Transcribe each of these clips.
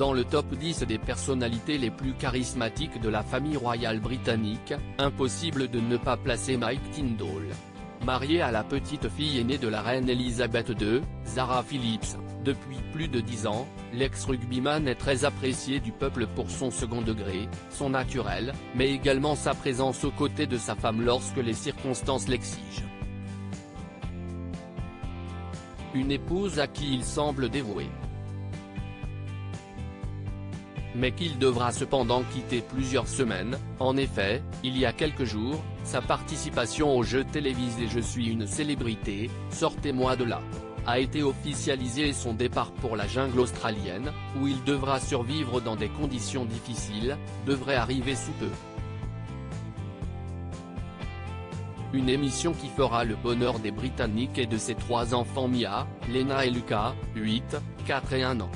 Dans le top 10 des personnalités les plus charismatiques de la famille royale britannique, impossible de ne pas placer Mike Tindall. Marié à la petite fille aînée de la reine Elisabeth II, Zara Phillips, depuis plus de 10 ans, l'ex-rugbyman est très apprécié du peuple pour son second degré, son naturel, mais également sa présence aux côtés de sa femme lorsque les circonstances l'exigent. Une épouse à qui il semble dévoué, mais qu'il devra cependant quitter plusieurs semaines. En effet, il y a quelques jours, sa participation au jeu télévisé Je suis une célébrité, sortez-moi de là, a été officialisée et son départ pour la jungle australienne, où il devra survivre dans des conditions difficiles, devrait arriver sous peu. Une émission qui fera le bonheur des Britanniques et de ses 3 enfants Mia, Lena et Lucas, 8, 4 et 1 an.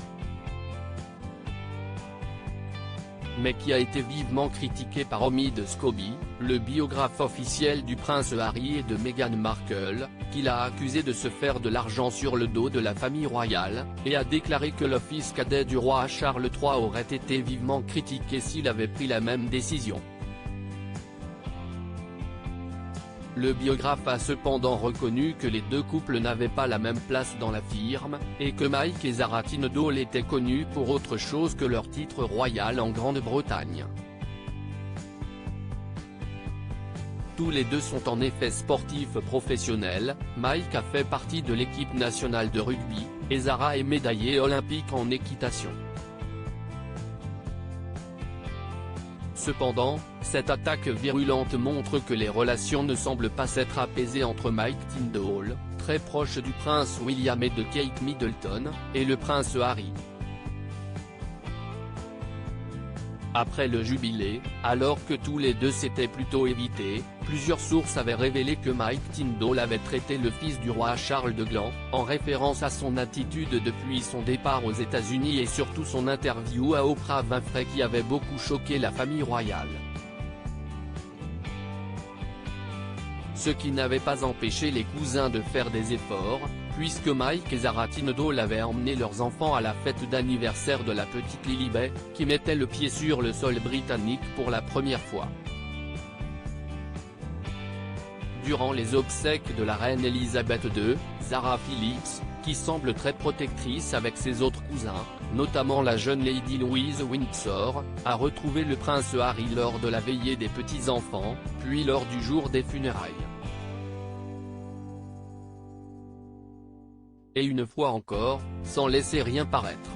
Mais qui a été vivement critiqué par Omid Scobie, le biographe officiel du prince Harry et de Meghan Markle, qui l'a accusé de se faire de l'argent sur le dos de la famille royale, et a déclaré que le fils cadet du roi Charles III aurait été vivement critiqué s'il avait pris la même décision. Le biographe a cependant reconnu que les deux couples n'avaient pas la même place dans la firme, et que Mike et Zara Tindall étaient connus pour autre chose que leur titre royal en Grande-Bretagne. Tous les deux sont en effet sportifs professionnels. Mike a fait partie de l'équipe nationale de rugby, et Zara est médaillée olympique en équitation. Cependant, cette attaque virulente montre que les relations ne semblent pas s'être apaisées entre Mike Tindall, très proche du prince William et de Kate Middleton, et le prince Harry. Après le jubilé, alors que tous les deux s'étaient plutôt évités, plusieurs sources avaient révélé que Mike Tindall avait traité le fils du roi Charles de gland, en référence à son attitude depuis son départ aux États-Unis et surtout son interview à Oprah Winfrey qui avait beaucoup choqué la famille royale. Ce qui n'avait pas empêché les cousins de faire des efforts, puisque Mike et Zara Tindall avaient emmené leurs enfants à la fête d'anniversaire de la petite Lilibet, qui mettait le pied sur le sol britannique pour la première fois. Durant les obsèques de la reine Elisabeth II, Zara Phillips, qui semble très protectrice avec ses autres cousins, notamment la jeune Lady Louise Windsor, a retrouvé le prince Harry lors de la veillée des petits-enfants, puis lors du jour des funérailles. Et une fois encore, sans laisser rien paraître.